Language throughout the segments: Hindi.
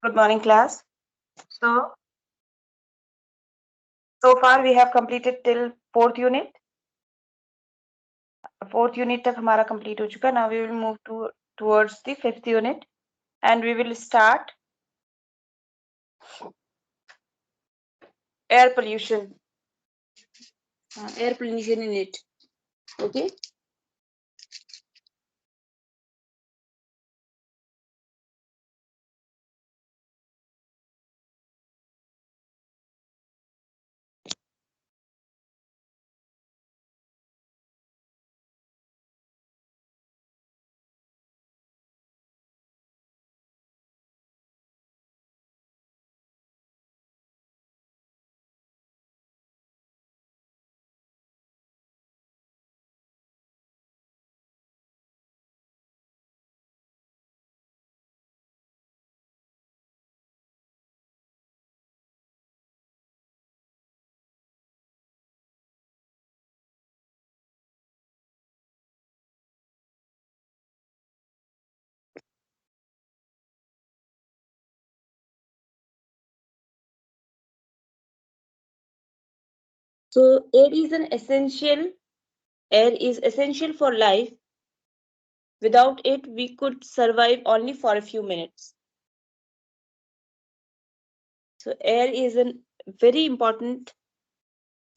Good morning, class. So far we have completed till fourth unit. Fourth unit तक हमारा complete हो चुका. Now we will move towards the fifth unit, and we will start air pollution. Air pollution in it. Okay. So air is essential for life. Without it, we could survive only for a few minutes. So air is very important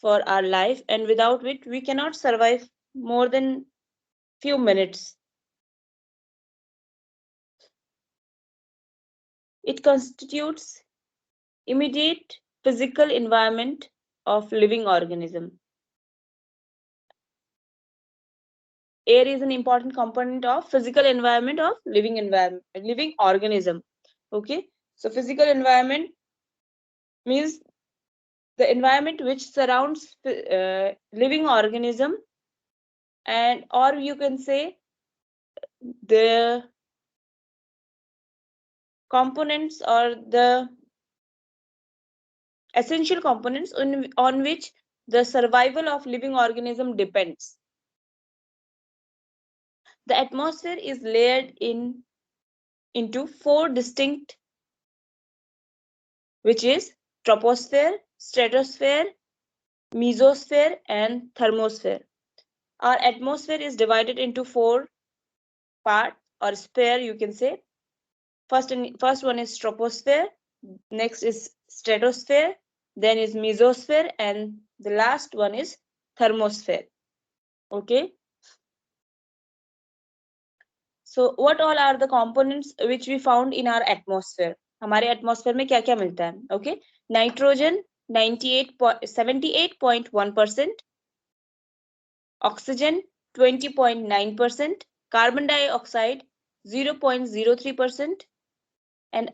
for our life, and without it, we cannot survive more than few minutes. It constitutes immediate physical environment of living organism. Air is an important component of physical environment of living organism. Okay, so physical environment means the environment which surrounds living organism, and or you can say the components or the essential components on which the survival of living organism depends. The atmosphere is layered into four distinct, which is troposphere, stratosphere, mesosphere, and thermosphere. Our atmosphere is divided into four parts or sphere, you can say. First one is troposphere, next is stratosphere, then is mesosphere, and the last one is thermosphere. Okay. So what all are the components which we found in our atmosphere? हमारे atmosphere में क्या क्या मिलता है? Okay, nitrogen 78.1%, oxygen 20.9%, carbon dioxide 0.03%, and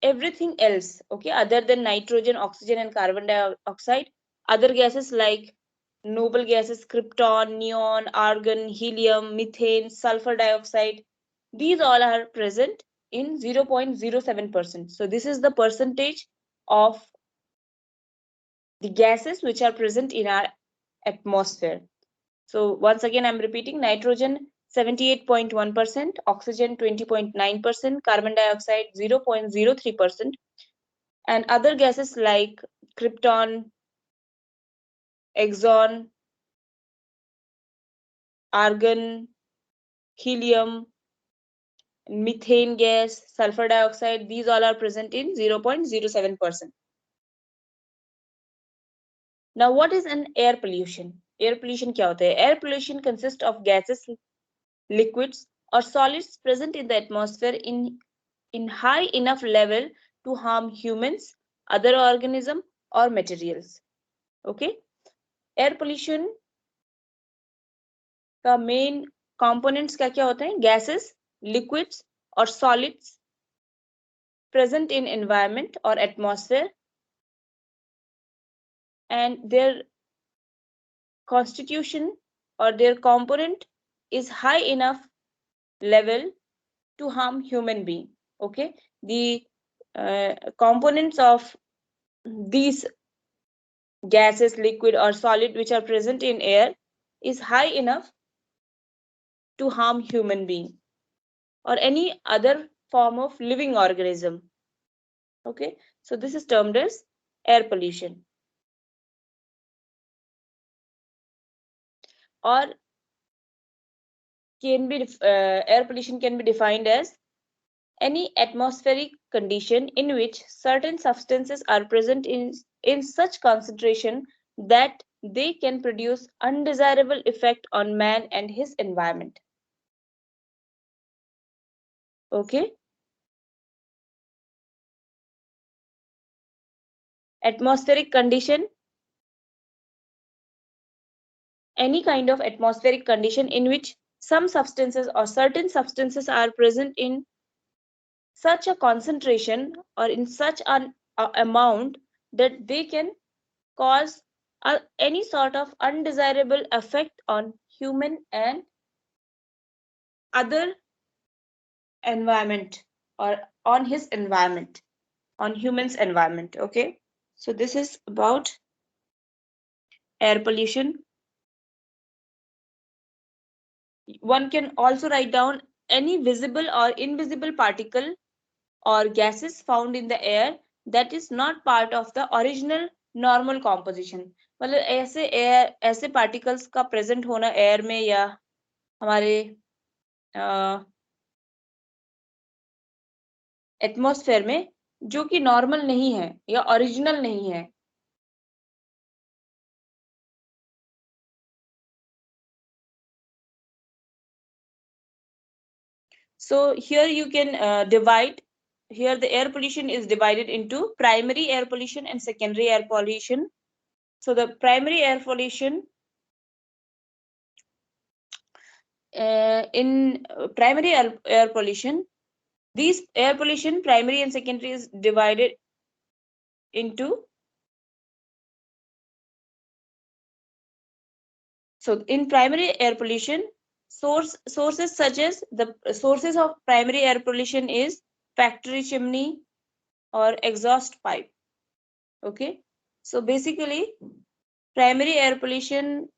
everything else, okay, other than nitrogen, oxygen, and carbon dioxide, other gases like noble gases, krypton, neon, argon, helium, methane, sulfur dioxide, these all are present in 0.07%. So this is the percentage of the gases which are present in our atmosphere. So once again, I'm repeating: nitrogen 78.1%, oxygen 20.9%, carbon dioxide 0.03%, and other gases like krypton, xenon, argon, helium, methane gas, sulfur dioxide, these all are present in 0.07%. Now, what is an air pollution? Air pollution क्या होता है? Air pollution consists of gases, liquids, or solids present in the atmosphere in high enough level to harm humans, other organisms, or materials. Okay? Air pollution का main components क्या क्या होते हैं? Gases, liquids, or solids present in environment or atmosphere, and their constitution or their component is high enough level to harm human being. Okay, the components of these gases, liquid, or solid which are present in air is high enough to harm human being or any other form of living organism. Okay, so this is termed as air pollution. Or air pollution can be defined as any atmospheric condition in which certain substances are present in such concentration that they can produce undesirable effect on man and his environment. Okay. Atmospheric condition, any kind of atmospheric condition in which some substances or certain substances are present in such a concentration or in such an amount that they can cause any sort of undesirable effect on human and other environment, or on his environment, on humans environment. Okay, so this is about air pollution. One can also write down any visible or invisible particle or gases found in the air that is not part of the original normal composition. मतलब ऐसे एयर, ऐसे पार्टिकल्स का प्रेजेंट होना एयर में या हमारे एटमॉस्फेयर में जो कि नॉर्मल नहीं है या ओरिजिनल नहीं है. So here you can divide. Here the air pollution is divided into primary air pollution and secondary air pollution. So the primary air pollution, in primary air pollution, these air pollution, primary and secondary, is divided into. So in primary air pollution, sources such as the sources of primary air pollution is factory chimney or exhaust pipe. Okay, so basically primary air pollution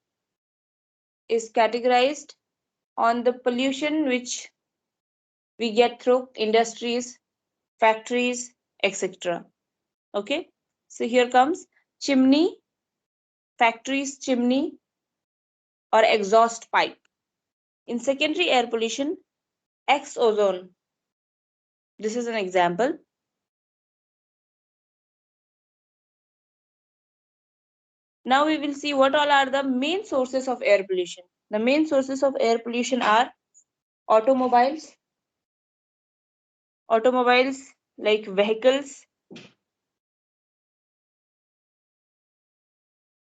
is categorized on the pollution which we get through industries, factories, etc. Okay, so here comes chimney, factories chimney or exhaust pipe. In secondary air pollution, X ozone, this is an example. Now we will see what all are the main sources of air pollution. The main sources of air pollution are automobiles, like vehicles,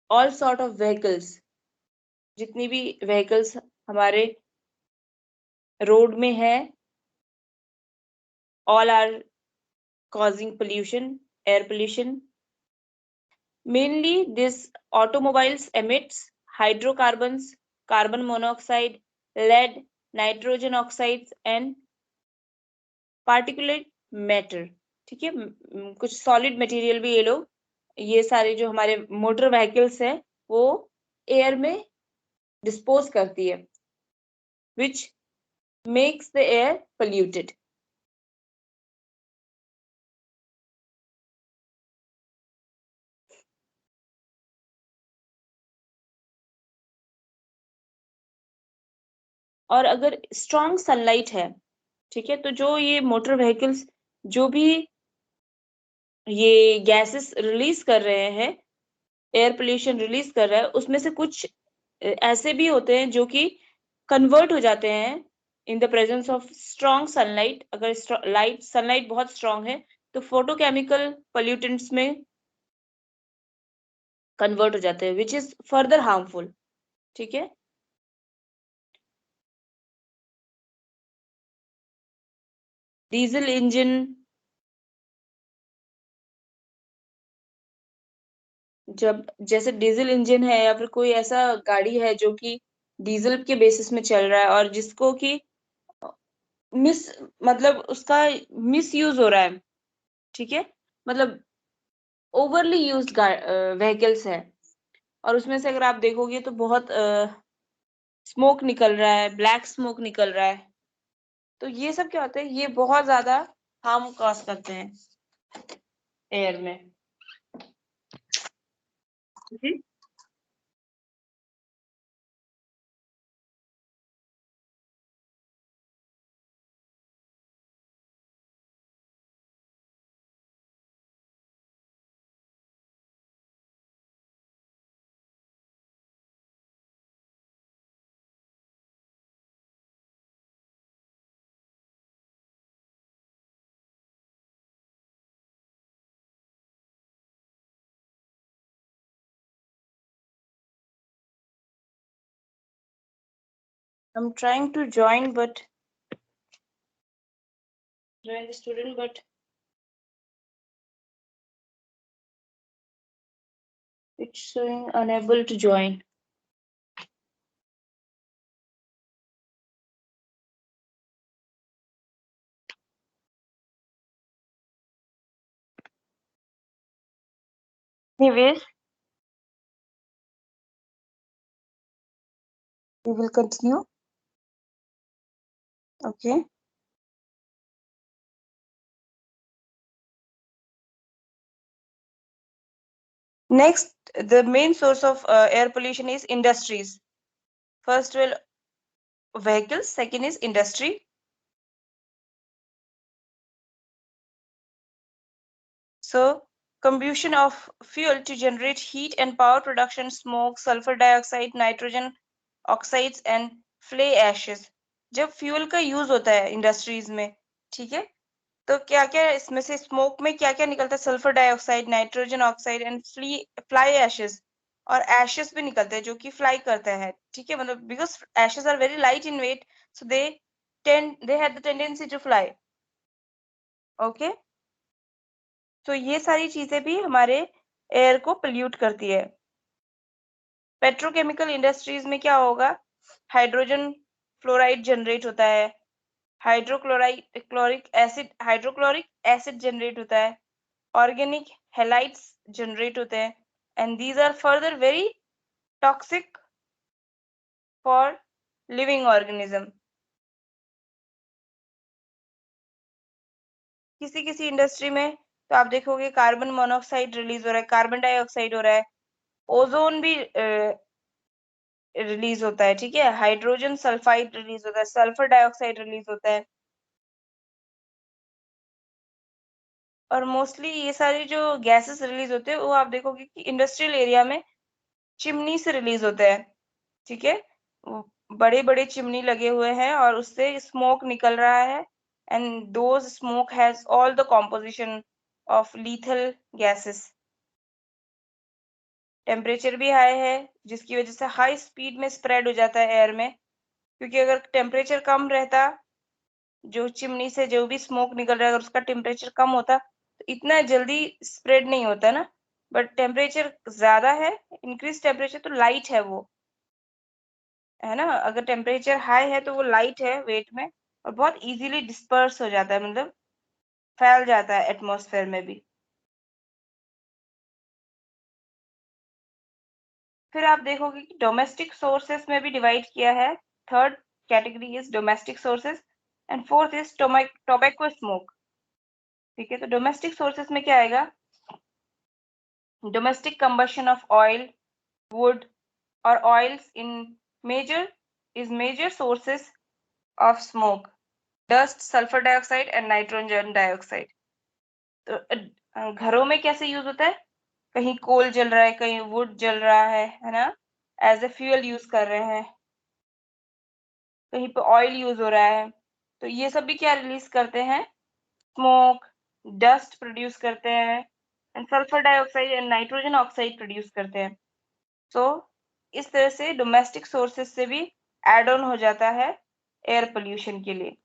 all sort of vehicles, जितनी भी vehicles हमारे रोड में है, all are causing pollution, air pollution. Mainly this automobiles emits hydrocarbons, carbon monoxide, lead, nitrogen oxides and particulate matter. ठीक है, कुछ सॉलिड मटेरियल भी ये लोग, ये सारे जो हमारे मोटर व्हीकल्स है वो एयर में डिस्पोज करती है, which makes the air polluted. और अगर स्ट्रॉन्ग सनलाइट है, ठीक है, तो जो ये मोटर व्हीकल्स जो भी ये गैसेस रिलीज कर रहे हैं, एयर पोल्यूशन रिलीज कर रहा है, उसमें से कुछ ऐसे भी होते हैं जो कि कन्वर्ट हो जाते हैं in the presence of strong sunlight. अगर सनलाइट बहुत स्ट्रॉन्ग है तो फोटोकेमिकल पोल्यूटेंट्स में कन्वर्ट हो जाते हैं, विच इज फर्दर हार्मफुल. ठीक है, डीजल इंजन, जब जैसे डीजल इंजन है या फिर कोई ऐसा गाड़ी है जो कि डीजल के बेसिस में चल रहा है और जिसको कि मिस मतलब उसका मिस यूज हो रहा है, ठीक है, मतलब ओवरली यूज्ड व्हीकल्स है, और उसमें से अगर आप देखोगे तो बहुत स्मोक निकल रहा है, ब्लैक स्मोक निकल रहा है, तो ये सब क्या होता है, ये बहुत ज्यादा हार्म कॉज करते हैं. एयर में। okay? I'm trying to join the student, but it's showing unable to join. Anyways, we will continue. Okay. Next, the main source of air pollution is industries. First will vehicles, second is industry. So combustion of fuel to generate heat and power production, smoke, sulfur dioxide, nitrogen oxides and fly ashes. जब फ्यूल का यूज होता है इंडस्ट्रीज में, ठीक है, तो क्या क्या इसमें से स्मोक में क्या क्या निकलता है? Sulphur dioxide, nitrogen oxide and fly ashes, और एशेस भी निकलते हैं जो कि फ्लाई करता है, ठीक है, मतलब because ashes are very light in weight, so they have the tendency to fly. Okay, तो ये सारी चीजें भी हमारे एयर को पोल्यूट करती है। पेट्रोकेमिकल इंडस्ट्रीज में क्या होगा? हाइड्रोजन फ्लोराइड जनरेट होता है, हाइड्रोक्लोरिक एसिड जनरेट होता है, ऑर्गेनिक हेलाइड्स जनरेट होते हैं, and these are further very toxic for living organism. किसी किसी इंडस्ट्री में तो आप देखोगे कार्बन मोनोऑक्साइड रिलीज हो रहा है, कार्बन डाइऑक्साइड हो रहा है, ओजोन भी रिलीज होता है, ठीक है, हाइड्रोजन सल्फाइड रिलीज होता है, सल्फर डाइऑक्साइड रिलीज होता है, और मोस्टली ये सारी जो गैसेस रिलीज होते हैं वो आप देखोगे कि इंडस्ट्रियल एरिया में चिमनी से रिलीज होते हैं, ठीक है, बड़े बड़े चिमनी लगे हुए हैं और उससे स्मोक निकल रहा है, and those smoke has all the composition of lethal gases. Temperature भी हाई है जिसकी वजह से हाई स्पीड में स्प्रेड हो जाता है एयर में, क्योंकि अगर टेम्परेचर कम रहता, जो चिमनी से जो भी स्मोक निकल रहा है अगर उसका टेम्परेचर कम होता तो इतना जल्दी स्प्रेड नहीं होता ना, बट टेम्परेचर ज्यादा है, इंक्रीज टेम्परेचर तो लाइट है वो, है ना, अगर टेम्परेचर हाई है तो वो लाइट है वेट में और बहुत इजीली डिस्पर्स हो जाता है, मतलब फैल जाता है एटमॉस्फेयर में भी। फिर आप देखोगे कि डोमेस्टिक सोर्सेस में भी डिवाइड किया है, third category is domestic sources and fourth is tobacco smoke, ठीक है, तो डोमेस्टिक सोर्सेस में क्या आएगा? Domestic combustion of oil, wood or oils in major major sources of smoke, dust, sulfur dioxide and nitrogen dioxide। तो घरों में कैसे यूज होता है? कहीं कोल जल रहा है, कहीं वुड जल रहा है ना, एज ए फ्यूल यूज कर रहे हैं, कहीं पे ऑयल यूज हो रहा है, तो ये सब भी क्या रिलीज करते हैं? स्मोक, डस्ट प्रोड्यूस करते हैं, and sulphur dioxide and nitrogen oxide produce करते हैं। तो इस तरह से डोमेस्टिक सोर्सेज से भी एड ऑन हो जाता है एयर पोल्यूशन के लिए।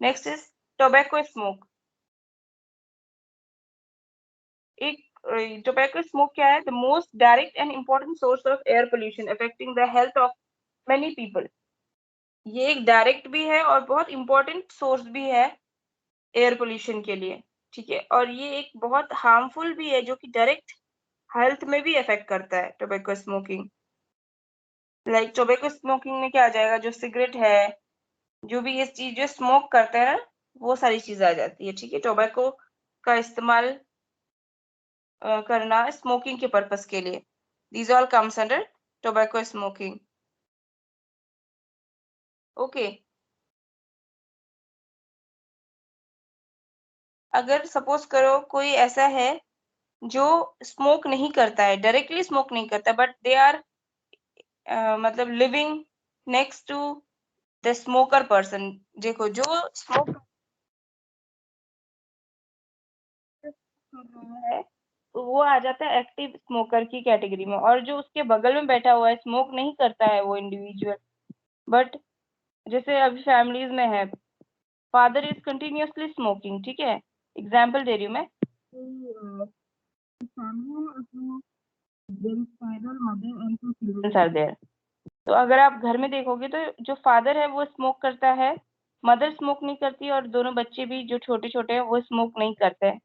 Next is tobacco smoke. एक टोबैको स्मोक क्या है? The most direct and important source of air pollution affecting the health of many people. ये एक डायरेक्ट भी है और बहुत इंपॉर्टेंट सोर्स भी है एयर पोल्यूशन के लिए, ठीक है, और ये एक बहुत हार्मफुल भी है जो कि डायरेक्ट हेल्थ में भी अफेक्ट करता है tobacco smoking. Like tobacco smoking में क्या आ जाएगा? जो सिगरेट है, जो भी ये चीज जो स्मोक करते हैं ना, वो सारी चीज आ जाती है, ठीक है, टोबैको का इस्तेमाल करना स्मोकिंग के पर्पस के लिए। These all comes under tobacco smoking. Okay, अगर सपोज करो कोई ऐसा है जो स्मोक नहीं करता है, डायरेक्टली स्मोक नहीं करता, बट दे आर मतलब living next to the smoker person. देखो जो स्मोक है तो वो आ जाता है एक्टिव स्मोकर की कैटेगरी में, और जो उसके बगल में बैठा हुआ है स्मोक नहीं करता है वो इंडिविजुअल, बट जैसे अभी फैमिलीज में है, फादर इज कंटिन्यूअसली स्मोकिंग, ठीक है, एग्जाम्पल दे रही हूँ मैं। तो अगर आप घर में देखोगे तो जो फादर है वो स्मोक करता है, मदर स्मोक नहीं करती, और दोनों बच्चे भी जो छोटे छोटे हैं वो स्मोक नहीं करते हैं।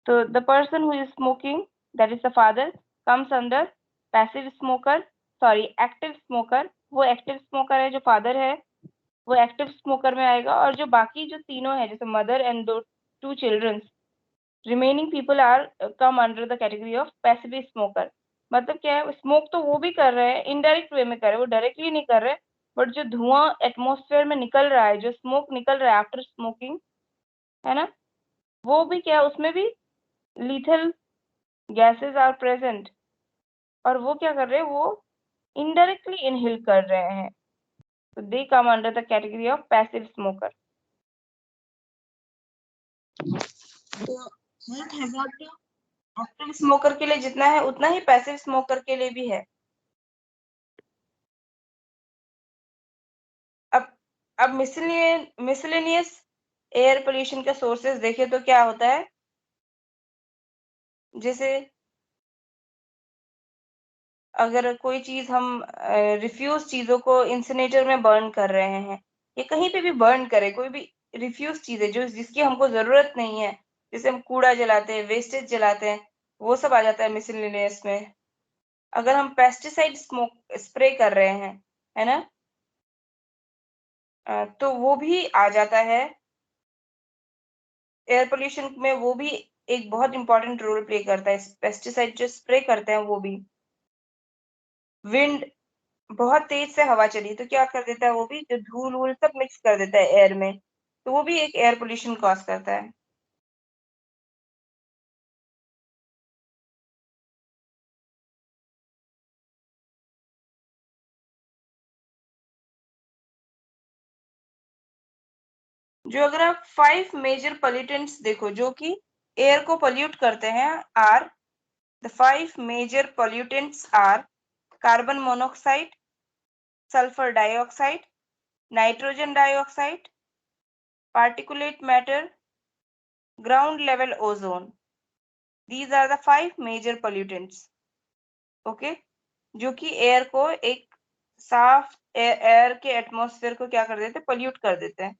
तो the person who is smoking, that is the father, comes under passive smoker, sorry active smoker. वो एक्टिव स्मोकर है जो फादर है, वो एक्टिव स्मोकर में आएगा। और जो बाकी जो तीनों है, जैसे मदर एंड दो two childrens, remaining people are come under the category of passive smoker. मतलब क्या है, स्मोक तो वो भी कर रहे हैं, इनडायरेक्ट वे में कर रहे हैं, वो डायरेक्टली नहीं कर रहे, बट जो धुआं एटमॉस्फेयर में निकल रहा है, जो स्मोक निकल रहा है आफ्टर स्मोकिंग, है ना, वो भी क्या है, उसमें भी लीथल गैसेस आर प्रेजेंट, और वो क्या कर रहे हैं, वो इनडायरेक्टली इनहेल कर रहे हैं। तो they come under the category of passive smoker. तो हेल्थ हैजार्ड एक्टिव स्मोकर के लिए जितना है उतना ही पैसिव स्मोकर के लिए भी है। अब अब मिसलेनियस एयर पोल्यूशन के सोर्सेज देखे तो क्या होता है, जैसे अगर कोई चीज हम रिफ्यूज चीजों को इंसिनेटर में बर्न कर रहे हैं, या कहीं पे भी बर्न करें, कोई भी रिफ्यूज चीज है जो जिसकी हमको जरूरत नहीं है, जैसे हम कूड़ा जलाते हैं, वेस्टेज जलाते हैं, वो सब आ जाता है मिसलेनियस में। अगर हम पेस्टिसाइड स्मोक स्प्रे कर रहे हैं, है ना, तो वो भी आ जाता है एयर पोल्यूशन में। वो भी एक बहुत इंपॉर्टेंट रोल प्ले करता है, पेस्टिसाइड जो स्प्रे करते हैं वो भी। विंड, बहुत तेज से हवा चली तो क्या कर देता है, वो भी जो धूल वूल सब मिक्स कर देता है एयर में, तो वो भी एक एयर पोल्यूशन कॉज करता है। जो अगर आप 5 मेजर पोल्यूटेंट्स देखो जो कि एयर को पोल्यूट करते हैं, are the 5 major pollutants are carbon monoxide, sulphur dioxide, nitrogen dioxide, particulate matter, ground level ozone. These are the 5 major pollutants, okay, जो कि एयर को एक साफ एयर के एटमॉस्फेयर को क्या कर देते हैं, पोल्यूट कर देते हैं।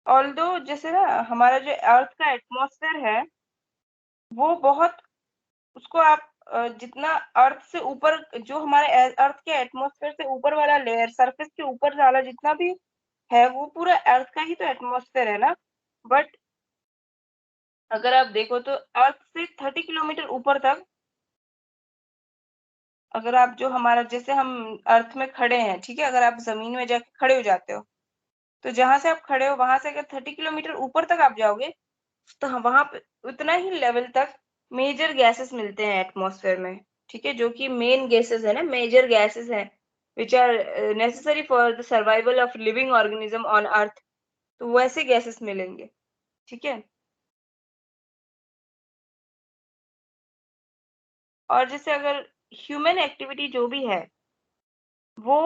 ऑल्दो जैसे ना हमारा जो अर्थ का एटमॉस्फेयर है वो बहुत, उसको आप जितना अर्थ से ऊपर, जो हमारे अर्थ के एटमॉस्फेयर से ऊपर वाला लेयर, सरफेस के ऊपर वाला जितना भी है, वो पूरा अर्थ का ही तो एटमॉस्फेयर है ना। बट अगर आप देखो तो अर्थ से 30 किलोमीटर ऊपर तक, अगर आप जो हमारा, जैसे हम अर्थ में खड़े हैं, ठीक है, अगर आप जमीन में जाके खड़े हो जाते हो, तो जहां से आप खड़े हो वहां से अगर 30 किलोमीटर ऊपर तक आप जाओगे, तो वहां पे उतना ही लेवल तक मेजर गैसेस मिलते हैं एटमॉस्फेयर में, ठीक है, जो कि मेन गैसेस है ना, मेजर गैसेस है which are necessary for the survival of living organism on earth. तो वैसे गैसेस मिलेंगे, ठीक है। और जैसे अगर ह्यूमन एक्टिविटी जो भी है वो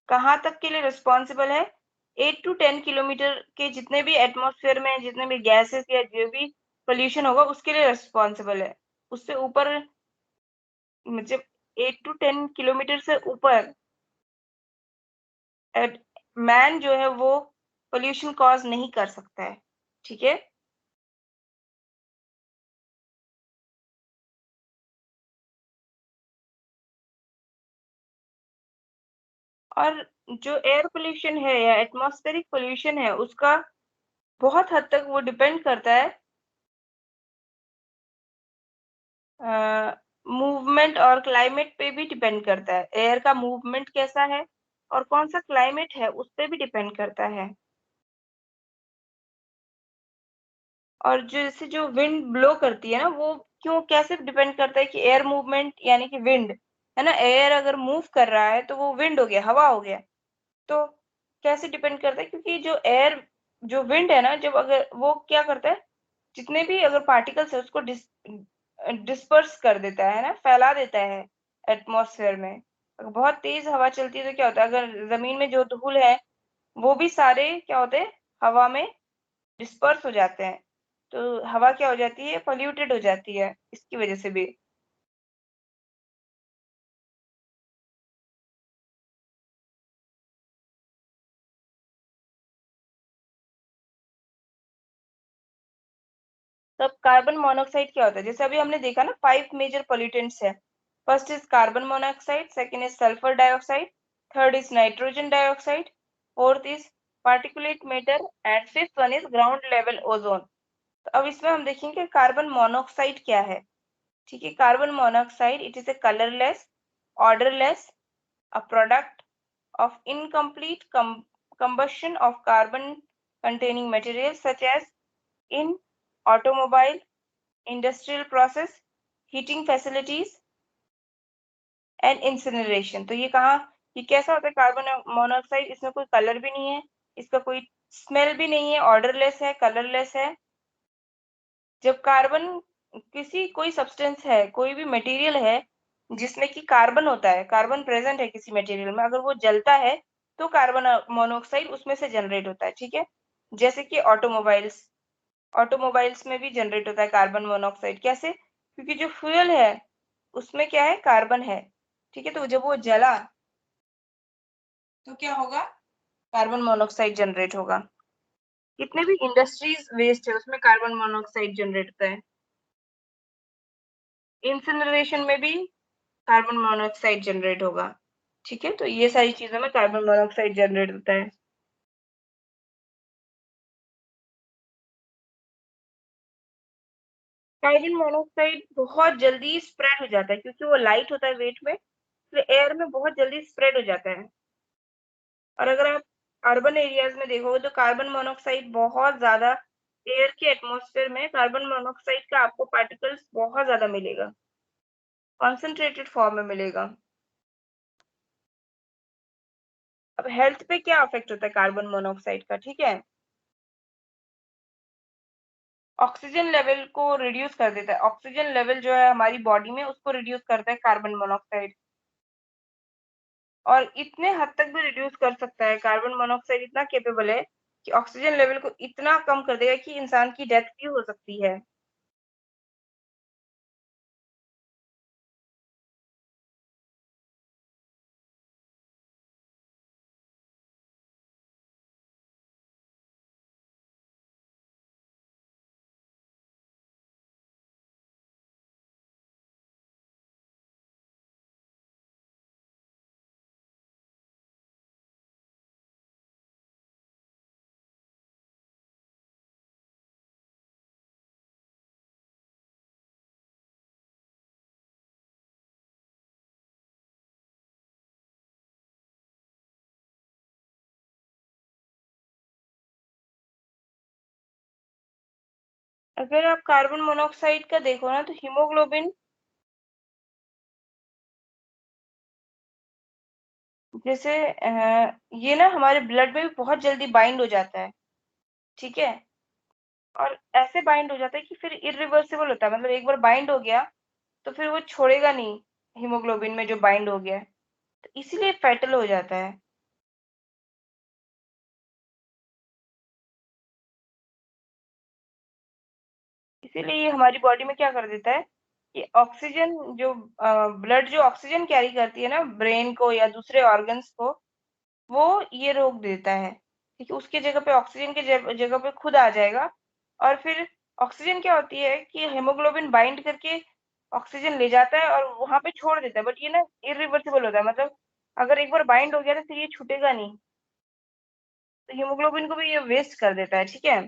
कहाँ तक के लिए रिस्पॉन्सिबल है, 8 to 10 किलोमीटर के जितने भी एटमॉस्फेयर में जितने भी गैसेस या जो भी पोल्यूशन होगा उसके लिए रिस्पॉन्सिबल है। उससे ऊपर, मतलब 8 to 10 किलोमीटर से ऊपर मैन जो है वो पोल्यूशन कॉज नहीं कर सकता है, ठीक है। और जो एयर पोल्यूशन है या एटमॉस्फेरिक पोल्यूशन है उसका बहुत हद तक वो डिपेंड करता है मूवमेंट और क्लाइमेट पे भी डिपेंड करता है। एयर का मूवमेंट कैसा है और कौन सा क्लाइमेट है उस पे भी डिपेंड करता है। और जैसे जो विंड ब्लो करती है ना वो क्यों कैसे डिपेंड करता है कि एयर मूवमेंट यानी कि विंड है ना, एयर अगर मूव कर रहा है तो वो विंड हो गया, हवा हो गया। तो कैसे डिपेंड करता है, क्योंकि जो एयर जो विंड है ना, जब अगर वो क्या करता है, जितने भी अगर पार्टिकल्स है उसको डिस्पर्स कर देता है ना, फैला देता है एटमॉस्फेयर में। अगर बहुत तेज हवा चलती है तो क्या होता है, अगर जमीन में जो धूल है वो भी सारे क्या होते हैं, हवा में डिस्पर्स हो जाते हैं। तो हवा क्या हो जाती है, पोल्यूटेड हो जाती है इसकी वजह से भी। तब कार्बन मोनोऑक्साइड क्या होता है, जैसे अभी हमने देखा ना 5 मेजर पोल्यूटेंट्स है। First is carbon monoxide, second is sulphur dioxide, third is nitrogen dioxide, fourth is particulate matter and fifth one is ground level ozone. तो अब इसमें हम देखेंगे कार्बन मोनोऑक्साइड क्या है। ठीक है, carbon monoxide it is a colourless, odourless, a product of incomplete combustion of carbon containing materials such as in automobile, industrial process, heating facilities and incineration. तो ये कहाँ, ये कैसा होता है कार्बन मोनोऑक्साइड, इसमें कोई कलर भी नहीं है, इसका कोई स्मेल भी नहीं है, ऑर्डरलेस है, कलरलेस है। जब कार्बन किसी कोई सब्सटेंस है, कोई भी मटेरियल है जिसमें कि कार्बन होता है, कार्बन प्रेजेंट है किसी मटेरियल में, अगर वो जलता है तो कार्बन मोनोऑक्साइड उसमें से जनरेट होता है। ठीक है, जैसे कि ऑटोमोबाइल्स, ऑटोमोबाइल्स में भी जनरेट होता है कार्बन मोनोऑक्साइड। कैसे, क्योंकि जो फ्यूल है उसमें क्या है, कार्बन है। ठीक है, तो जब वो जला तो क्या होगा, कार्बन मोनोऑक्साइड जनरेट होगा। कितने भी इंडस्ट्रीज वेस्ट है उसमें कार्बन मोनोऑक्साइड जनरेट होता है। इंसिनरेशन में भी कार्बन मोनोऑक्साइड जनरेट होगा। ठीक है, तो ये सारी चीजों में कार्बन मोनोऑक्साइड जनरेट होता है। कार्बन मोनोऑक्साइड बहुत जल्दी स्प्रेड हो जाता है क्योंकि वो लाइट होता है वेट में, तो एयर में बहुत जल्दी स्प्रेड हो जाता है। और अगर आप अर्बन एरियाज में देखोगे तो कार्बन मोनोऑक्साइड बहुत ज्यादा, एयर के एटमॉस्फेयर में कार्बन मोनोऑक्साइड का आपको पार्टिकल्स बहुत ज्यादा मिलेगा, कॉन्सेंट्रेटेड फॉर्म में मिलेगा। अब हेल्थ पे क्या अफेक्ट होता है कार्बन मोनोऑक्साइड का, ठीक है, ऑक्सीजन लेवल को रिड्यूस कर देता है। ऑक्सीजन लेवल जो है हमारी बॉडी में उसको रिड्यूस करता है कार्बन मोनोऑक्साइड। और इतने हद तक भी रिड्यूस कर सकता है कार्बन मोनोऑक्साइड, इतना केपेबल है कि ऑक्सीजन लेवल को इतना कम कर देगा कि इंसान की डेथ भी हो सकती है। अगर आप कार्बन मोनोऑक्साइड का देखो ना तो हीमोग्लोबिन, जैसे ये ना हमारे ब्लड में भी बहुत जल्दी बाइंड हो जाता है। ठीक है, और ऐसे बाइंड हो जाता है कि फिर इरिवर्सिबल होता है, मतलब एक बार बाइंड हो गया तो फिर वो छोड़ेगा नहीं, हीमोग्लोबिन में जो बाइंड हो गया है, तो इसीलिए फैटल हो जाता है। इसीलिए ये हमारी बॉडी में क्या कर देता है कि ऑक्सीजन जो ब्लड जो ऑक्सीजन कैरी करती है ना ब्रेन को या दूसरे ऑर्गन्स को, वो ये रोक देता है। ठीक है, उसके जगह पे ऑक्सीजन के जगह पे खुद आ जाएगा। और फिर ऑक्सीजन क्या होती है कि हेमोग्लोबिन बाइंड करके ऑक्सीजन ले जाता है और वहां पे छोड़ देता है, बट ये ना इरिवर्सिबल होता है, मतलब अगर एक बार बाइंड हो गया तो फिर ये छूटेगा नहीं, तो हीमोग्लोबिन को भी ये वेस्ट कर देता है, ठीक है।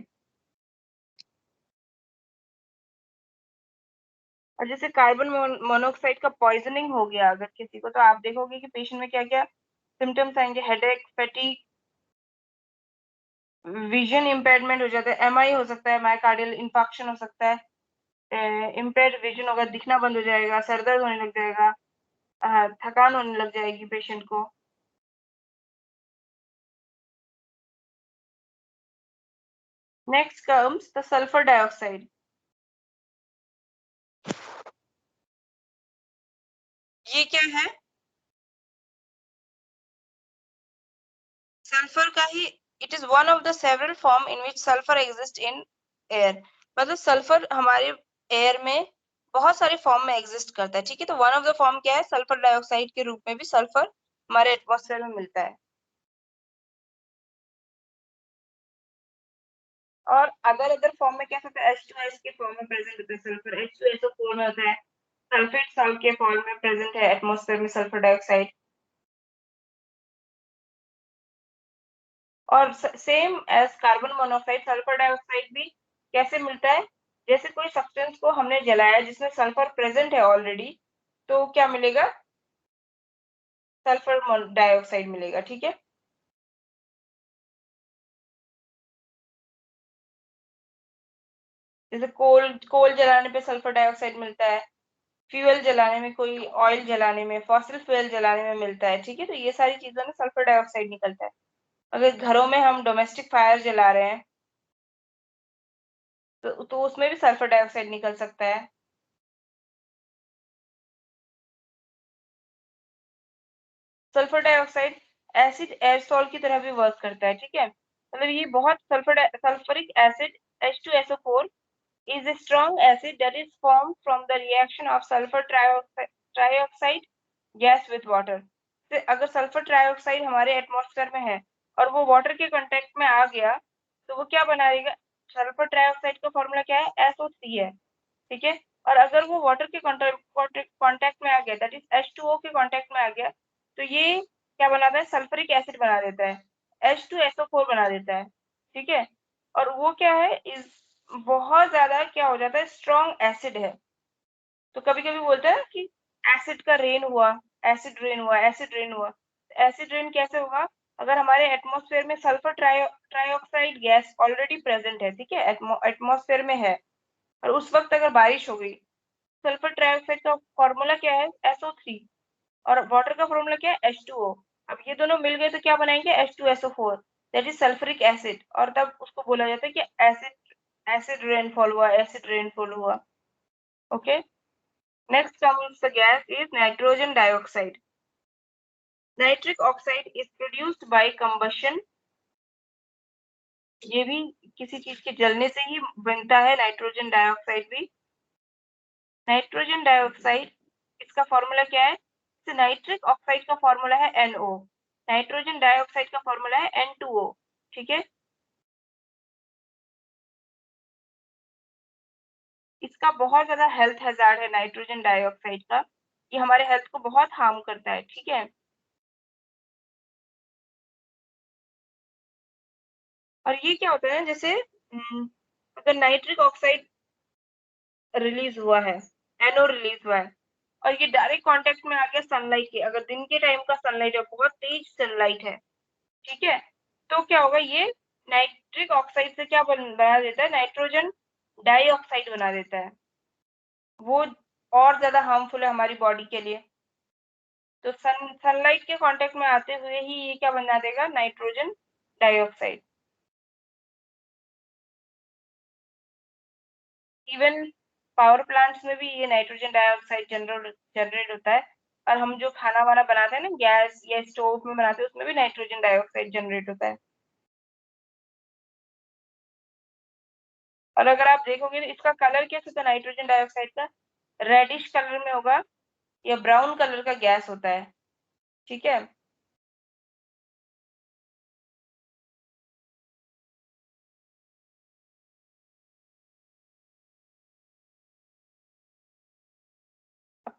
और जैसे कार्बन मोनोऑक्साइड का पॉइजनिंग हो गया अगर किसी को, तो आप देखोगे कि पेशेंट में क्या क्या सिम्टम्स आएंगे, हेडेक, फैटीग, विजन इम्पेयरमेंट हो जाता है, एमआई हो सकता है, मायोकार्डियल इंफाक्शन हो सकता है, इम्पेयर्ड विजन होगा, दिखना बंद हो जाएगा, सर दर्द होने लग जाएगा, थकान होने लग जाएगी पेशेंट को। Next comes the sulphur dioxide. ये क्या है? सल्फर का ही, it is one of the several form in which sulphur exist in air. मतलब सल्फर हमारे एयर में बहुत सारे फॉर्म में एग्जिस्ट करता है, ठीक है। तो वन ऑफ द फॉर्म क्या है, सल्फर डाइऑक्साइड के रूप में भी सल्फर हमारे एटमॉस्फेयर में मिलता है। और अदर अदर फॉर्म में क्या होता है, H2S के फॉर्म में प्रेजेंट होता है सल्फर, H2SO4 में होता है, सल्फेट सॉल्ट के फॉर्म में प्रेजेंट है एटमॉस्फेयर में सल्फर डाइऑक्साइड। और same as carbon monoxide, sulphur dioxide भी कैसे मिलता है, जैसे कोई सब्सटेंस को हमने जलाया जिसमें सल्फर प्रेजेंट है ऑलरेडी, तो क्या मिलेगा, सल्फर डाइऑक्साइड मिलेगा, ठीक है। जैसे कोल कोल जलाने पे सल्फर डाइऑक्साइड मिलता है, फ्यूल जलाने में, कोई ऑयल जलाने में, फॉसिल फ्यूल जलाने में मिलता है, ठीक है। तो ये सारी चीजों में सल्फर डाइऑक्साइड निकलता है। अगर घरों में हम डोमेस्टिक फायर जला रहे हैं तो उसमें भी सल्फर डाइऑक्साइड निकल सकता है। सल्फर डाइऑक्साइड एसिड एयरसॉल की तरह भी वर्क करता है, ठीक है। मतलब ये बहुत sulphuric acid H2SO4 is a strong acid that is formed from the reaction of sulfur trioxide gas with water। अगर सल्फर ट्राइऑक्साइड हमारे एटमॉस्फेयर में है और वो वाटर के कांटेक्ट में आ गया, तो वो क्या बनाएगा, सल्फर ट्राइऑक्साइड का फॉर्मूला क्या है, SO3 है, ठीक है। और अगर वो वाटर के कांटेक्ट में आ गया, दैट इज H2O के कांटेक्ट में आ गया, तो ये क्या बनाता है, सल्फरिक एसिड बना देता है, H2SO4 बना देता है, ठीक है। और वो क्या है, इस बहुत ज्यादा क्या हो जाता है, स्ट्रॉन्ग एसिड है। तो कभी कभी बोलते हैं कि एसिड का रेन हुआ, एसिड रेन हुआ, एसिड रेन हुआ। एसिड रेन कैसे होगा, अगर हमारे एटमॉस्फेयर में sulphur trioxide gas already present है, ठीक है, एटमॉस्फेयर में है, और उस वक्त अगर बारिश हो गई, सल्फर ट्राइऑक्साइड का फॉर्मूला क्या है, SO3, और वाटर का फॉर्मूला क्या है, H2O। अब ये दोनों मिल गए तो क्या बनाएंगे, H2SO4, that is sulphuric acid, और तब उसको बोला जाता है कि एसिड एसिड रेनफॉल हुआ, एसिड रेनफॉल हुआ। Okay. Next comes the gas is nitrogen dioxide। Nitric oxide is produced by combustion। ये भी किसी चीज के जलने से ही बनता है नाइट्रोजन डाइऑक्साइड भी। नाइट्रोजन डाइऑक्साइड, इसका फॉर्मूला क्या है, नाइट्रिक ऑक्साइड का फॉर्मूला है NO, नाइट्रोजन डाइऑक्साइड का फॉर्मूला है N2O, ठीक है। इसका बहुत ज्यादा हेल्थ हैजार्ड है नाइट्रोजन डाइऑक्साइड का, ये हमारे हेल्थ को बहुत हार्म करता है, ठीक है। और ये क्या होता है, जैसे अगर नाइट्रिक ऑक्साइड रिलीज हुआ है, NO रिलीज हुआ है, और ये डायरेक्ट कांटेक्ट में आ गया सनलाइट के, अगर दिन के टाइम का सनलाइट है, बहुत तेज सनलाइट है, ठीक है, तो क्या होगा, ये नाइट्रिक ऑक्साइड से क्या बना देता है, नाइट्रोजन डाइऑक्साइड बना देता है। वो और ज्यादा हार्मफुल है हमारी बॉडी के लिए। तो सनलाइट के कांटेक्ट में आते हुए ही ये क्या बना देगा, nitrogen dioxide. Even power plants में भी ये नाइट्रोजन डाइऑक्साइड जनरेट होता है। और हम जो खाना वाना बनाते हैं ना, गैस या स्टोव में बनाते हैं, उसमें भी नाइट्रोजन डाइऑक्साइड जनरेट होता है। और अगर आप देखोगे तो इसका कलर कैसे होता है, नाइट्रोजन डाइऑक्साइड का रेडिश कलर में होगा, या ब्राउन कलर का गैस होता है, ठीक है।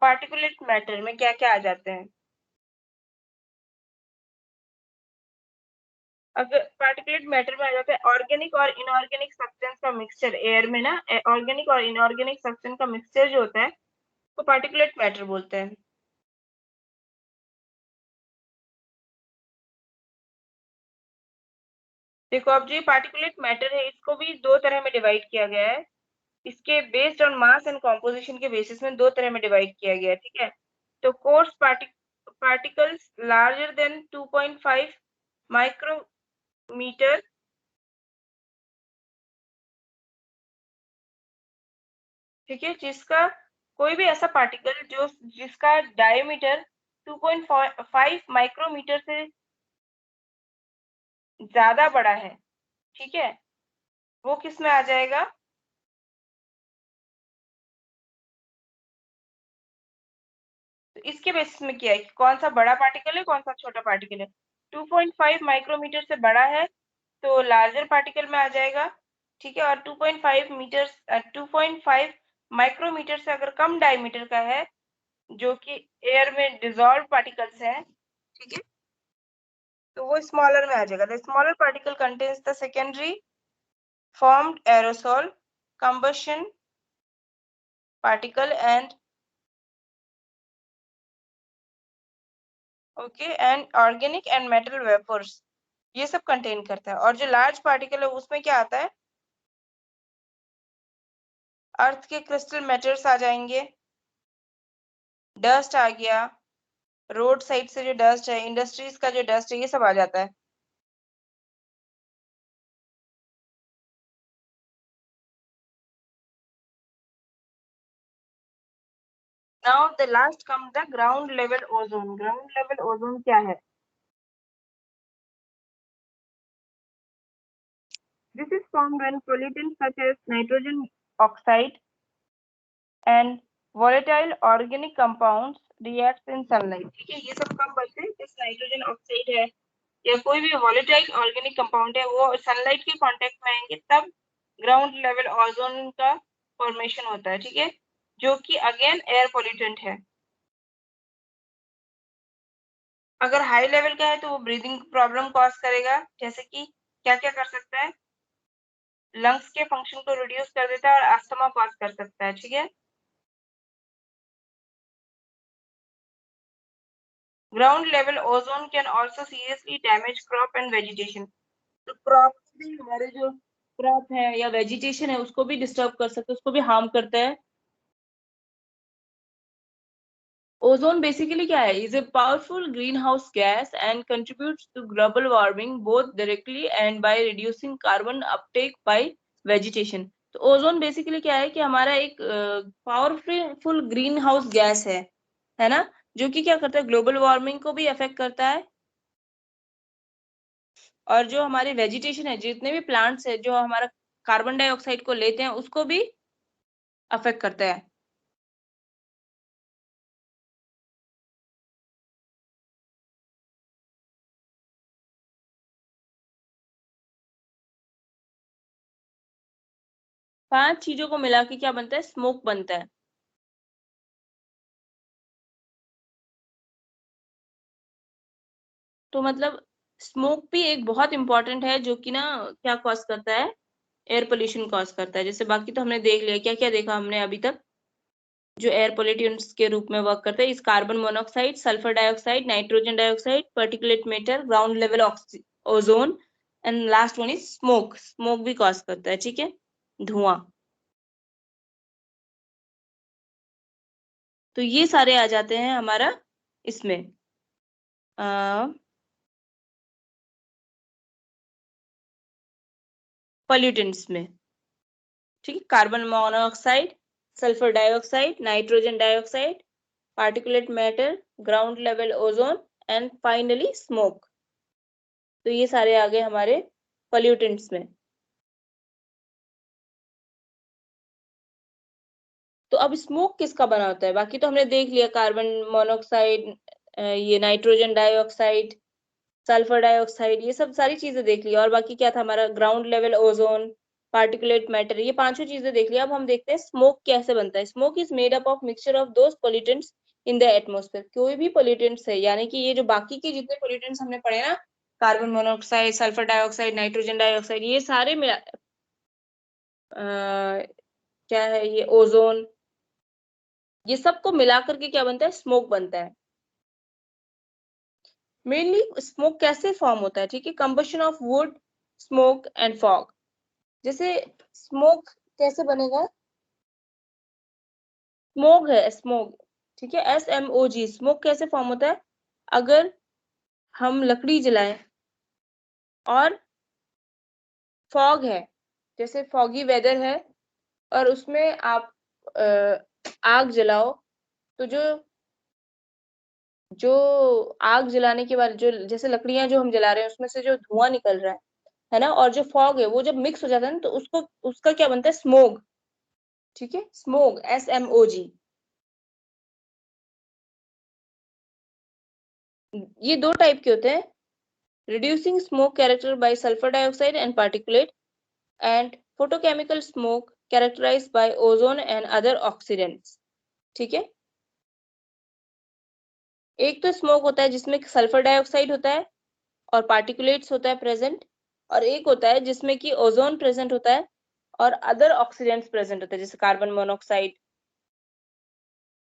पार्टिकुलेट मैटर में क्या क्या आ जाते हैं, अगर पार्टिकुलेट मैटर में आ जाता है ऑर्गेनिक और इनऑर्गेनिक सब्सटेंस का मिक्सचर एयर में ना, ऑर्गेनिक और इनऑर्गेनिक सब्सटेंस का मिक्सचर जो होता है वो पार्टिकुलेट मैटर बोलते हैं। देखो अब जो ये पार्टिकुलेट मैटर है इसको भी दो तरह में डिवाइड किया गया है। इसके based on mass and composition के बेसिस में दो तरह में डिवाइड किया गया है, ठीक है। तो coarse particles larger than 2.5 micrometre, ठीक है, जिसका कोई भी ऐसा पार्टिकल जो जिसका डायमीटर 2.5 माइक्रोमीटर से ज्यादा बड़ा है, ठीक है, वो किस में आ जाएगा? तो इसके बेसिस में क्या है कि कौन सा बड़ा पार्टिकल है कौन सा छोटा पार्टिकल है। 2.5 माइक्रोमीटर से बड़ा है तो लार्जर पार्टिकल में आ जाएगा, ठीक है। और 2.5 मीटर 2.5 माइक्रोमीटर से अगर कम डायमीटर का है जो कि एयर में डिजॉल्व पार्टिकल्स है, ठीक है, तो वो स्मॉलर में आ जाएगा। The smaller particle contains the secondary formed aerosol combustion particle and okay and organic and metal vapors, ये सब कंटेन करता है। और जो लार्ज पार्टिकल है उसमें क्या आता है? अर्थ के क्रिस्टल मैटर्स आ जाएंगे, डस्ट आ गया, रोड साइड से जो डस्ट है, इंडस्ट्रीज का जो डस्ट है, ये सब आ जाता है। Now the last come the ground level ozone. Ground level ozone क्या है? This is formed when pollutants such as nitrogen oxide and volatile organic compounds reacts in sunlight, ठीक है। ये सब कब बनते हैं? जैसे नाइट्रोजन ऑक्साइड है या कोई भी वॉलेटाइल ऑर्गेनिक कंपाउंड है वो सनलाइट के कांटेक्ट में आएंगे तब ग्राउंड लेवल ओजोन का फॉर्मेशन होता है, ठीक है, जो कि अगेन एयर पोल्यूटेंट है। अगर हाई लेवल का है तो वो ब्रीदिंग प्रॉब्लम कॉज करेगा, जैसे कि क्या क्या कर सकता है? लंग्स के फंक्शन को रिड्यूस कर देता है और अस्थमा कॉज कर सकता है, ठीक है। Ground level ozone can also seriously damage crop and vegetation. तो क्रॉप भी, हमारे जो क्रॉप है या वेजिटेशन है उसको भी डिस्टर्ब कर सकता है, उसको भी हार्म करता है। ओजोन बेसिकली क्या है? Is a powerful green house gas and contributes to global warming both directly and by reducing carbon uptake by vegetation. तो ओजोन बेसिकली क्या है कि हमारा एक पावरफुल ग्रीन हाउस गैस है ना, जो कि क्या करता है, ग्लोबल वार्मिंग को भी अफेक्ट करता है। और जो हमारे वेजिटेशन है, जितने भी प्लांट्स है जो हमारा कार्बन डाइऑक्साइड को लेते हैं उसको भी अफेक्ट करता है। 5 चीजों को मिला के क्या बनता है? स्मोक बनता है। तो मतलब स्मोक भी एक बहुत इंपॉर्टेंट है जो कि ना क्या कॉज करता है? एयर पोल्यूशन कॉज करता है। जैसे बाकी तो हमने देख लिया, क्या क्या देखा हमने अभी तक जो एयर पोल्यूटेंट्स के रूप में वर्क करता है। इस carbon monoxide, sulphur dioxide, nitrogen dioxide, particulate matter, ground level ozone and last one is smoke. Smoke भी कॉज करता है, ठीक है, धुआं। तो ये सारे आ जाते हैं हमारा इसमें पोल्यूटेंट्स में, ठीक है। Carbon monoxide, sulphur dioxide, nitrogen dioxide, particulate matter, ground level ozone and finally smoke. तो ये सारे आ गए हमारे पोल्यूटेंट्स में। तो अब स्मोक किसका बना होता है? बाकी तो हमने देख लिया, कार्बन मोनोऑक्साइड, ये नाइट्रोजन डाइऑक्साइड, सल्फर डाइऑक्साइड, ये सब सारी चीजें देख ली। और बाकी क्या था हमारा? Ground level ozone, particulate matter, ये पांचों चीजें देख लिया। अब हम देखते हैं स्मोक कैसे बनता है। Smoke is made up of mixture of those pollutants in the atmosphere. कोई भी पोल्यूटेंट्स है, यानी कि ये जो बाकी के जितने पोल्यूटेंट्स हमने पढ़े ना, carbon monoxide, sulphur dioxide, nitrogen dioxide, ये सारे मिला क्या है ये ओजोन, ये सबको मिला करके क्या बनता है, स्मोक बनता है। मेनली स्मोक कैसे फॉर्म होता है, ठीक है, combustion of would, smoke and fog. जैसे स्मोक कैसे बनेगा, स्मोक है स्मोक, ठीक है, SMOG, स्मोक कैसे फॉर्म होता है, अगर हम लकड़ी जलाएं और फॉग है, जैसे फॉगी वेदर है और उसमें आप आग जलाओ, तो जो जो आग जलाने के बाद जो जैसे लकड़ियां जो हम जला रहे हैं उसमें से जो धुआं निकल रहा है ना, और जो फॉग है वो जब मिक्स हो जाता है ना, तो उसको उसका क्या बनता है, स्मोग, ठीक है, स्मोग, SMOG। ये दो टाइप के होते हैं, reducing smoke character by sulphur dioxide and particulate, and photochemical smoke characterised by ozone and other oxidants, ठीक है। एक तो स्मोक होता है जिसमें सल्फर डाइऑक्साइड होता है और पार्टिकुलेट्स होता है प्रेजेंट, और एक होता है जिसमें कि ओजोन प्रेजेंट होता है और अदर ऑक्सीडेंट्स प्रेजेंट होता है, जैसे कार्बन मोनोऑक्साइड,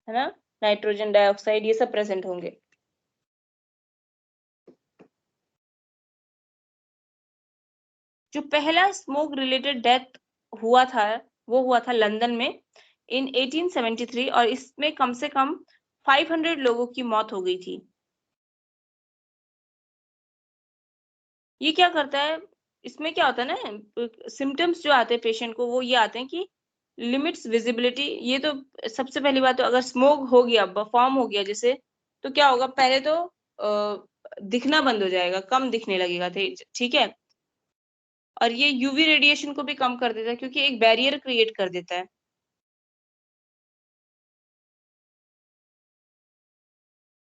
है ना, नाइट्रोजन डाइऑक्साइड, ये सब प्रेजेंट होंगे। जो पहला स्मोक रिलेटेड डेथ हुआ था वो हुआ था लंदन में इन 1873, और इसमें कम से कम 500 लोगों की मौत हो गई थी। ये क्या करता है, इसमें क्या होता है ना, सिम्टम्स जो आते हैं पेशेंट को वो ये आते हैं कि लिमिट्स विजिबिलिटी, ये तो सबसे पहली बात, तो अगर स्मोक हो गया, फॉर्म हो गया जैसे, तो क्या होगा, पहले तो दिखना बंद हो जाएगा, कम दिखने लगेगा, ठीक है, और ये यूवी रेडिएशन को भी कम कर देता है क्योंकि एक बैरियर क्रिएट कर देता है।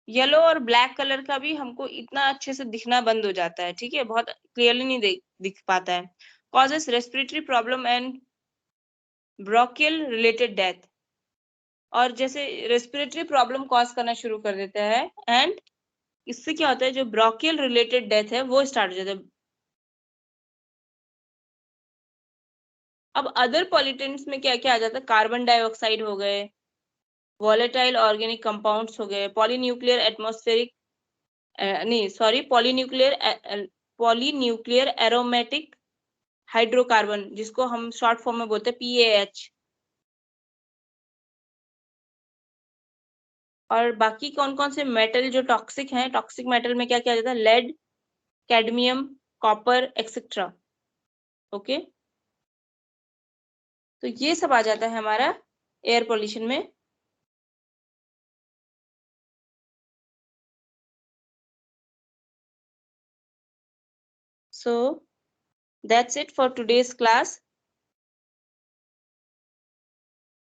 येलो और ब्लैक कलर का भी हमको इतना अच्छे से दिखना बंद हो जाता है, ठीक है, बहुत क्लियरली नहीं दिख पाता है। Causes respiratory problem and bronchial related death, और जैसे रेस्पिरेटरी प्रॉब्लम कॉज करना शुरू कर देता है, एंड इससे क्या होता है, जो ब्रोंकियल रिलेटेड डेथ है वो स्टार्ट हो जाता है। अब अदर पॉल्यूटेंट्स में क्या क्या आ जाता है, कार्बन डाइऑक्साइड हो गए, वॉलेटाइल ऑर्गेनिक कंपाउंड्स हो गए, पॉलीन्यूक्लियर एटमॉस्फेरिक नहीं सॉरी पॉलीन्यूक्लियर एरोमेटिक हाइड्रोकार्बन, जिसको हम शॉर्ट फॉर्म में बोलते हैं PAH। और बाकी कौन कौन से मेटल जो टॉक्सिक हैं, टॉक्सिक मेटल में क्या क्या आ जाता है, lead, cadmium, copper etcetera, okay. तो ये सब आ जाता है हमारा एयर पोल्यूशन में। So that's it for today's class.